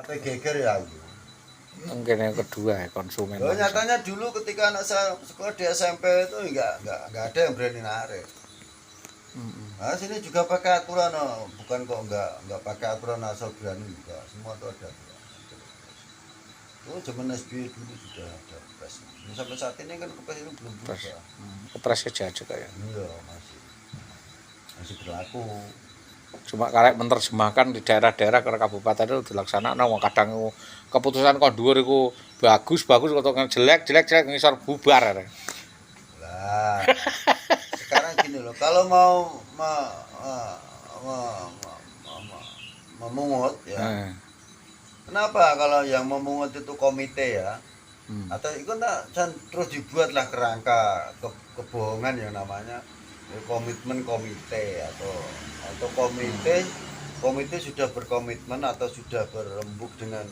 sampai geger ya aku. Mungkin yang kedua ya, konsumen. Loh, nyatanya dulu ketika anak saya sekolah di SMP itu enggak ada yang berani narik. Nah, sini juga pakai aturan, oh. Bukan kok enggak pakai aturan asal berani juga. Semua itu ada aturan. Oh, zaman SBY dulu sudah ada kepres. Sampai saat ini kan kepres itu belum berubah. Kepres aja kayak. Iya, masih berlaku. Cuma kalau menerjemahkan di daerah-daerah ke kabupaten itu dilaksanakan, wong kadang keputusan kok dhuwur iku bagus atau jelek ngisor bubar. Lah, sekarang gini loh, kalau mau memungut ya. Kenapa kalau yang memungut itu komite ya? Atau itu terus dibuatlah kerangka kebohongan yang namanya komitmen komite atau komite sudah berkomitmen atau sudah berembuk dengan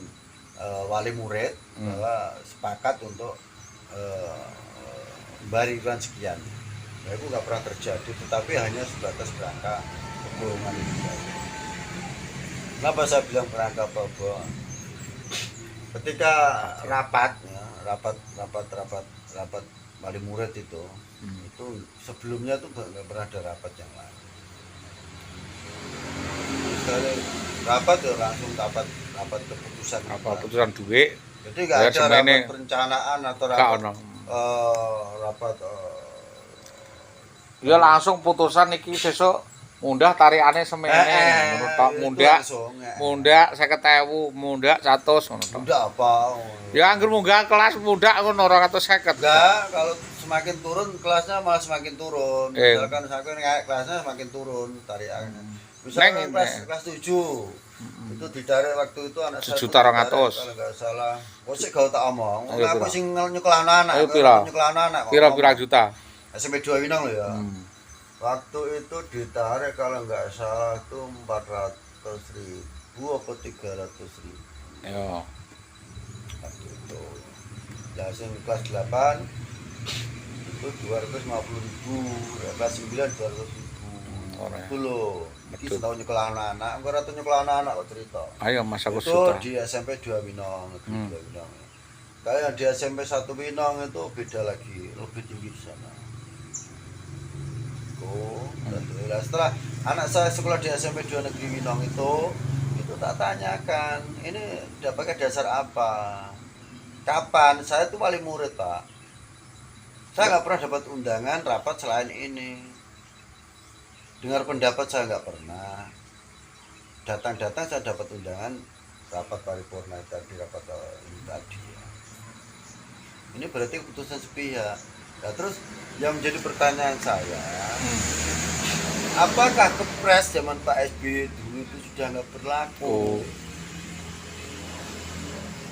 wali murid bahwa sepakat untuk barisan sekian. Nah, itu nggak pernah terjadi, tetapi hanya sebatas kerangka kebohongan itu saja. Kenapa saya bilang kerangka kebohongan? Ketika rapat wali murid itu sebelumnya tuh nggak pernah ada rapat yang lain. Sekali rapat ya langsung rapat keputusan. Keputusan duit. Jadi nggak ada rapat perencanaan atau rapat. Ya langsung putusan iki sesuk mundah tarikane semene ngono tok, mundak 50.000, mundak 100 ngono tok. Mundak apa? Ya anggere munggah kelas mundak ngono 250. Enggak, kalau semakin turun kelasnya malah semakin turun. Misalkan kelasnya semakin turun tarikannya. Misalkan kelas 7 itu ditarik waktu itu anak saya 7.200 kalau enggak salah. Kok sik gak tak omong. Aku sing nyekolahno anak. Nyekolahno anak. Pira juta? SMP 2 Winong lho ya. Waktu itu ditarik kalau nggak salah itu 400.000 atau 300.000. Ya. Waktu itu. Nah, kelas 8 itu 250.000, kelas 9 200.000. Itu loh. Iki setahun nyekolah anak, engko ora tau nyekolah anak kok cerita. Ayo Mas aku sudah. Itu di SMP 2 Winong, Kalau yang di SMP 1 Winong itu beda lagi, lebih tinggi di sana. Nah, setelah anak saya sekolah di SMP 2 Negeri Winong itu tak tanyakan, ini udah pakai dasar apa? Kapan? Saya tuh wali murid, Pak. Saya nggak pernah dapat undangan rapat selain ini. Dengar pendapat saya nggak pernah. Datang-datang saya dapat undangan rapat paripurna tadi, rapat ini tadi. Ini berarti keputusan sepihak. Nah, terus yang menjadi pertanyaan saya, apakah kepres zaman Pak SBY dulu itu sudah nggak berlaku?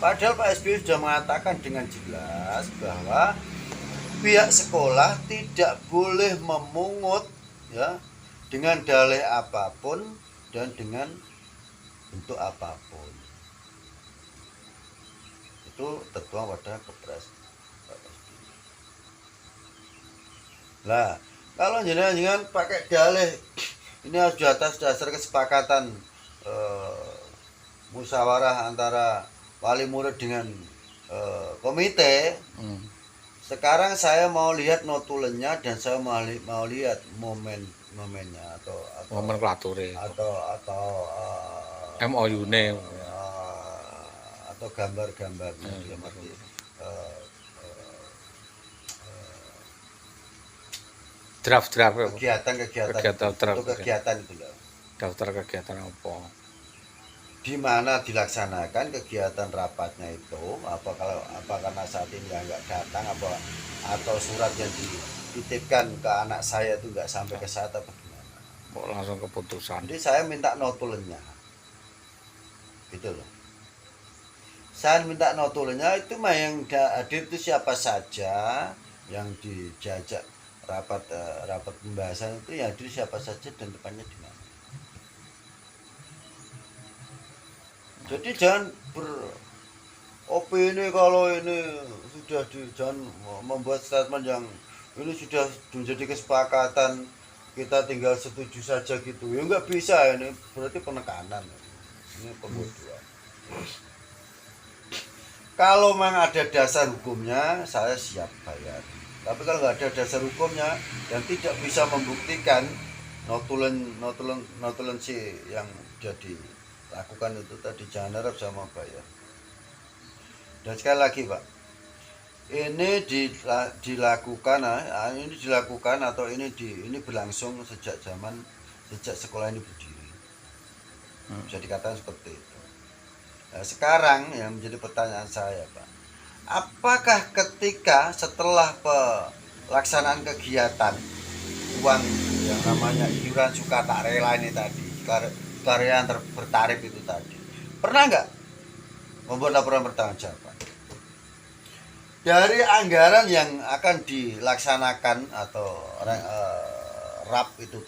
Padahal Pak SBY sudah mengatakan dengan jelas bahwa pihak sekolah tidak boleh memungut ya dengan dalih apapun dan dengan bentuk apapun. Itu tertuang pada kepres. Lah, kalau jangan pakai dalih ini harus di atas dasar kesepakatan musyawarah antara wali murid dengan komite. Sekarang saya mau lihat notulennya dan saya mau lihat momennya atau nomenklature atau MOU-ne atau gambar-gambarnya draft kegiatan itu loh. Daftar kegiatan apa? Di mana dilaksanakan kegiatan rapatnya itu? Apa karena saat ini nggak datang atau surat yang dititipkan ke anak saya itu nggak sampai ke saya atau bagaimana? Kok langsung keputusan? Jadi saya minta notulennya, gitu loh. Saya minta notulennya itu mah yang hadir itu siapa saja yang dijajak rapat pembahasan itu ya hadir siapa saja dan depannya di mana. Jadi jangan beropini kalau ini sudah jangan membuat statement yang ini sudah menjadi kesepakatan kita tinggal setuju saja gitu. Ya nggak bisa, ini berarti penekanan. Ini pembodohan. Kalau memang ada dasar hukumnya, saya siap bayar. Tapi kalau nggak ada dasar hukumnya dan tidak bisa membuktikan notulen si yang jadi lakukan itu tadi, jangan harap sama bayar. Dan sekali lagi Pak, ini dilakukan atau ini berlangsung sejak sekolah ini berdiri. Bisa dikatakan seperti itu. Nah, sekarang yang menjadi pertanyaan saya Pak, apakah ketika setelah pelaksanaan kegiatan uang yang namanya iuran suka tak rela ini tadi, karya yang bertarif itu tadi, pernah nggak membuat laporan pertanggungjawaban dari anggaran yang akan dilaksanakan atau RAP itu